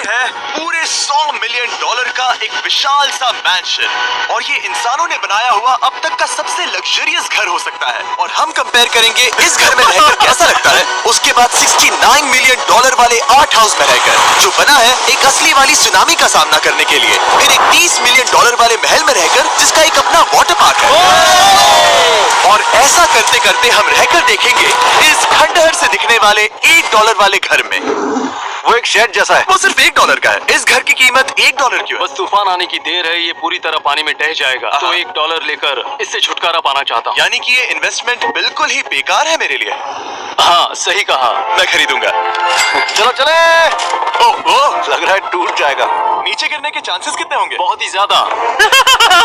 है पूरे $100 मिलियन का एक विशाल सा मैंशन और ये इंसानों ने बनाया हुआ अब तक का सबसे लग्जरियस घर हो सकता है। और हम कंपेयर करेंगे इस घर में रहकर कैसा लगता है उसके बाद $69 मिलियन वाले आर्ट हाउस में रहकर, जो बना है एक असली वाली सुनामी का सामना करने के लिए, फिर एक $30 मिलियन वाले महल में रहकर जिसका एक अपना वाटर पार्क है। और ऐसा करते करते हम रहकर देखेंगे इस खंडहर से दिखने वाले $1 वाले घर में। वो एक शेड जैसा है, वो सिर्फ $1 का है। इस घर की कीमत $1 क्यों है? बस तूफान आने की देर है, ये पूरी तरह पानी में ढह जाएगा, तो $1 लेकर इससे छुटकारा पाना चाहता हूँ। यानी कि ये इन्वेस्टमेंट बिल्कुल ही बेकार है मेरे लिए। हाँ सही कहा, मैं खरीदूंगा। चलो चले। ओह, लग रहा है टूट जाएगा। नीचे गिरने के चांसेस कितने होंगे? बहुत ही ज्यादा।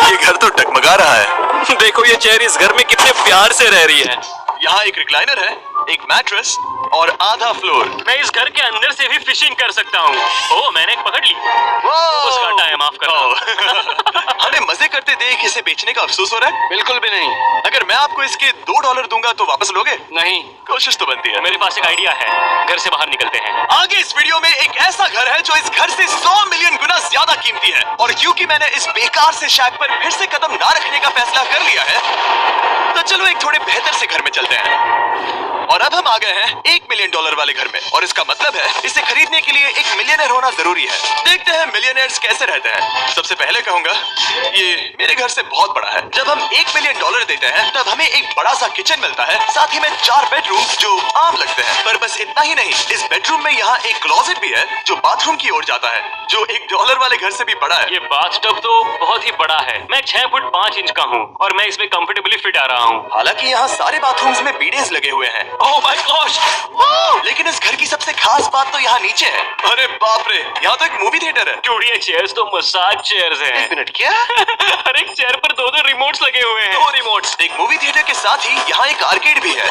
ये घर तो डगमगा रहा है। देखो ये चेयर इस घर में कितने प्यार से रह रही है। यहाँ एक रिक्लाइनर है, एक मैट्रेस और आधा फ्लोर। मैं इस घर के अंदर से भी फिशिंग कर सकता हूँ। ओह मैंने एक पकड़ ली। उसका टाइम माफ करना। हमें मजे करते देख इसे बेचने का अफसोस हो रहा है? बिल्कुल भी नहीं। अगर मैं आपको इसके $2 दूंगा तो वापस लोगे? नहीं, कोशिश तो बनती है। मेरे पास एक आइडिया है, घर से बाहर निकलते हैं। आगे इस वीडियो में एक ऐसा घर है जो इस घर से 100 मिलियन गुना ज्यादा कीमती है, और क्योंकि मैंने इस बेकार से शैक पर फिर से कदम ना रखने का फैसला कर लिया है, तो चलो एक थोड़े बेहतर से घर में चलते हैं। और अब हम आ गए हैं $1 मिलियन वाले घर में, और इसका मतलब है इसे खरीदने के लिए एक मिलियनर होना जरूरी है। देखते हैं मिलियनर्स कैसे रहते हैं। सबसे पहले कहूंगा ये मेरे घर से बहुत बड़ा है। जब हम $1 मिलियन देते हैं तब हमें एक बड़ा सा किचन मिलता है, साथ ही में 4 बेडरूम जो आम लगते हैं। पर बस इतना ही नहीं, इस बेडरूम में यहाँ एक क्लोजेट भी है जो बाथरूम की ओर जाता है, जो $1 वाले घर से भी बड़ा है। ये बाथटब तो बहुत ही बड़ा है। मैं 6 फुट 5 इंच का हूँ और मैं इसमें कंफर्टेबली फिट आ रहा हूँ। हालांकि यहाँ सारे बाथरूम्स में बीडेस लगे हुए हैं। Oh my gosh! लेकिन इस घर की सबसे खास बात तो यहाँ नीचे है। अरे बाप रे, यहाँ तो एक मूवी थिएटर है। ये चेयर्स तो मसाज चेयर्स हैं। 1 मिनट, क्या? हर एक चेयर पर 2 रिमोट्स लगे हुए हैं। 2 रिमोट्स। एक मूवी थिएटर के साथ ही यहाँ एक आर्केड भी है।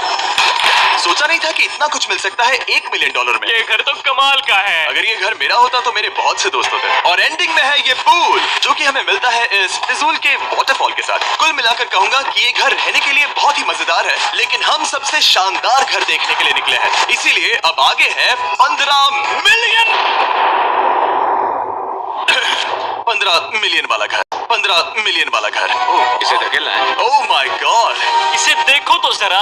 सोचा नहीं था कि इतना कुछ मिल सकता है $1 मिलियन में। ये घर तो कमाल का है। अगर ये घर मेरा होता तो मेरे बहुत से दोस्त होते। और एंडिंग में है ये पूल, जो कि हमें मिलता है इस फिजूल के वाटरफॉल के साथ। कुल मिलाकर कहूंगा कि ये घर रहने के लिए बहुत ही मजेदार है, लेकिन हम सबसे शानदार घर देखने के लिए निकले हैं, इसीलिए अब आगे है 15 मिलियन 15 मिलियन वाला घर। 15 मिलियन वाला घर। इसे धकेलना है। ओह माय गॉड, इसे देखो तो जरा।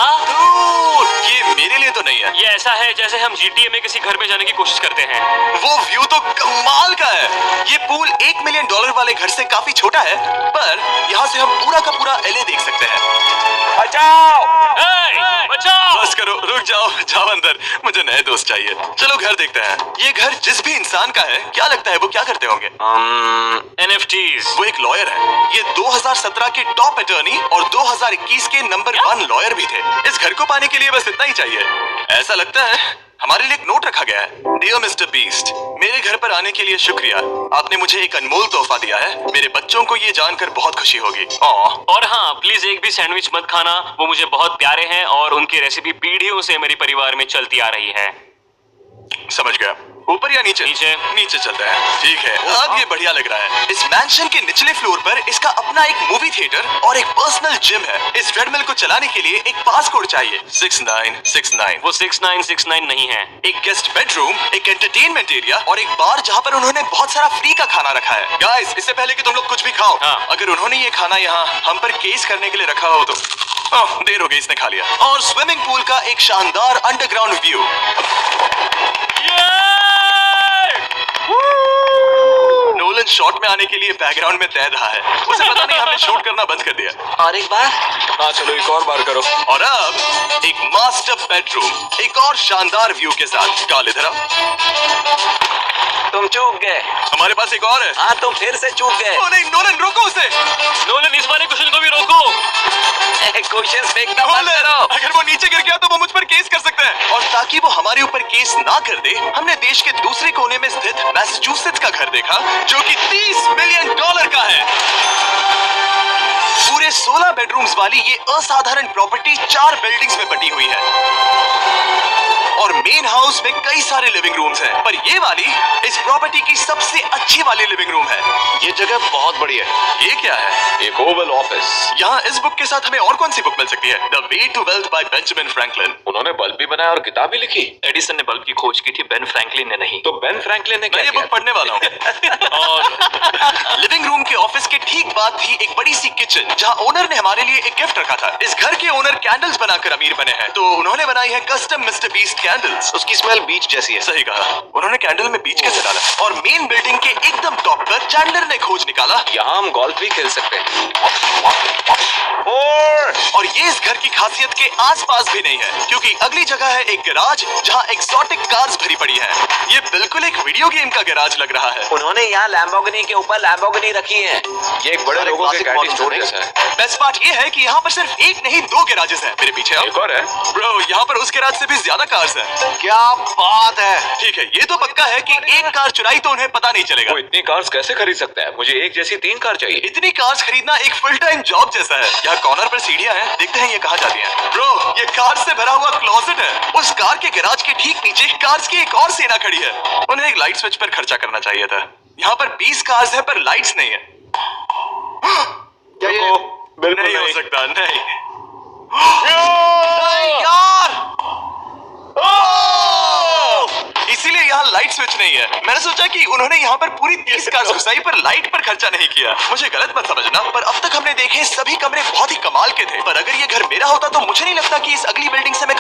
ये मेरे लिए तो नहीं है। ये ऐसा है जैसे हम GTA में किसी घर में जाने की कोशिश करते हैं। वो व्यू तो कमाल का है। ये पूल $1 मिलियन वाले घर से काफी छोटा है, पर यहाँ से हम पूरा का पूरा LA देख सकते हैं। बचाओ! बचाओ! बस करो, रुक जाओ, जाओ अंदर, मुझे नए दोस्त चाहिए। चलो घर देखते हैं। ये घर जिस भी इंसान का है, क्या लगता है वो क्या करते होंगे? NFTs। वो एक लॉयर है। ये 2017 के टॉप अटॉर्नी और 2021 के नंबर 1 लॉयर भी थे। इस घर को पाने के लिए बस इतना ही चाहिए। ऐसा लगता है हमारे लिए एक नोट रखा गया है। डियर मिस्टर बीस्ट, मेरे घर पर आने के लिए शुक्रिया। आपने मुझे एक अनमोल तोहफा दिया है। मेरे बच्चों को ये जानकर बहुत खुशी होगी। और हाँ, प्लीज एक भी सैंडविच मत खाना, वो मुझे बहुत प्यारे हैं और उनकी रेसिपी पीढ़ियों से मेरे परिवार में चलती आ रही है। समझ गया। ऊपर या नीचे? नीचे। नीचे चलते हैं। ठीक है, अब ये बढ़िया लग रहा है। इस मैंशन के निचले फ्लोर पर इसका अपना एक मूवी थिएटर और एक पर्सनल जिम है। इस ट्रेडमिल को चलाने के लिए एक पास कोड चाहिए, 6969। वो 6969 नहीं है। एक गेस्ट बेडरूम, एक एंटरटेनमेंट एरिया और एक बार जहाँ पर उन्होंने बहुत सारा फ्री का खाना रखा है। गाइस, इससे पहले कि तुम लोग कुछ भी खाओ, अगर उन्होंने ये खाना यहाँ हम पर केस करने के लिए रखा हो तो देर हो गई, इसने खा लिया। और स्विमिंग पूल का एक शानदार अंडरग्राउंड व्यू। नोलन शॉट में आने के लिए बैकग्राउंड में तैर रहा है। उसे पता नहीं हमने शूट करना बंद कर दिया। और एक बार? हाँ चलो एक और बार करो। और अब एक मास्टर बेडरूम, एक और शानदार व्यू के साथ। कॉल इधर आओ। तुम चूक गए। हमारे पास एक और है। हाँ तुम फिर से चूक गए। ओ नहीं, नोलन रोको उसे। नोलन इस वाले क्वेश्चन को भी रोको। क्वेश्चन फेंकना बंद करो। अगर वो नीचे गिर गया तो वो मुझ पर केस कर सकता है। और ताकि वो हमारे ऊपर केस ना कर दे, हमने देश के दूसरे कोने में स्थित मैसाचुसेट्स का घर देखा, जो कि $30 मिलियन का है। पूरे 16 बेडरूम्स वाली ये असाधारण प्रॉपर्टी 4 बिल्डिंग्स में बटी हुई है और मेन हाउस में कई सारे लिविंग रूम्स हैं, पर ये वाली इस प्रॉपर्टी की सबसे अच्छी वाली लिविंग रूम है। ये जगह बहुत बड़ी है। ये क्या है? एक ओवल ऑफिस। यहाँ इस बुक के साथ हमें और कौन सी बुक मिल सकती है? The way to wealth by Benjamin Franklin. उन्होंने बल्ब भी बनाया और किताब भी लिखी। एडिसन ने बल्ब की खोज की थी, बेन फ्रैंकलिन ने नहीं। तो बेन फ्रैंकलिन ने मैं क्या ये किया? बुक पढ़ने वाला हूँ। और लिविंग रूम के ऑफिस के ठीक बाद थी एक बड़ी सी किचन, जहाँ ओनर ने हमारे लिए एक गिफ्ट रखा था। इस घर के ओनर कैंडल्स बनाकर अमीर बने हैं, तो उन्होंने बनाई है कस्टम मिस्टर बीस्ट कैंडल्स। उसकी स्मेल बीच जैसी है। सही कहा, उन्होंने कैंडल में बीच कैसे डाला? और मेन बिल्डिंग के एकदम टॉप पर चैंडलर ने खोज निकाला। यहाँ हम गोल्फ भी खेल सकते हैं। और ये इस घर की खासियत के आसपास भी नहीं है, क्योंकि अगली जगह है एक गैराज जहाँ एक्सोटिक कार्स भरी पड़ी हैं। ये बिल्कुल एक वीडियो गेम का गैराज लग रहा है। उन्होंने यहाँ लैम्बोर्गिनी के ऊपर लैम्बोर्गिनी रखी है। ये एक बड़े लोगों के classic गैरेज models स्टोर हैं। जैसा है। बेस्ट पार्ट ये है कि यहाँ पर सिर्फ एक नहीं 2 गैराजेस हैं। मेरे पीछे एक और है। ब्रो, यहाँ पर उस गैराज से भी ज्यादा कार्स हैं। क्या बात है। ठीक है, ये तो पक्का है कि एक कार चुराई तो उन्हें पता नहीं चलेगा। वो इतनी कार्स कैसे खरीद सकता है? मुझे एक जैसी 3 कार चाहिए। इतनी कार्स खरीदना एक फुल टाइम जॉब जैसा है। यहाँ कॉर्नर पर सीढ़ियाँ हैं, देखते हैं ये कहाँ जाती हैं। ब्रो, ये कार से भरा हुआ क्लोसेट है। उस कार के गैराज के ठीक नीचे कार्स की एक और सेना खड़ी है। उन्हें एक लाइट स्विच पर खर्चा करना चाहिए था। यहाँ पर 20 कार्स हैं पर लाइट्स नहीं है। क्या ये? बिल्कुल नहीं हो नहीं। सकता, नहीं। यार। इसीलिए यहाँ लाइट स्विच नहीं है। मैंने सोचा कि उन्होंने यहाँ पर पूरी 30 कार्स घुसाई पर लाइट पर खर्चा नहीं किया। मुझे गलत मत समझना, पर अब तक हमने देखे सभी कमरे बहुत ही कमाल के थे। पर अगर ये घर मेरा होता तो मुझे नहीं लगता कि इस अगली बिल्डिंग से मैं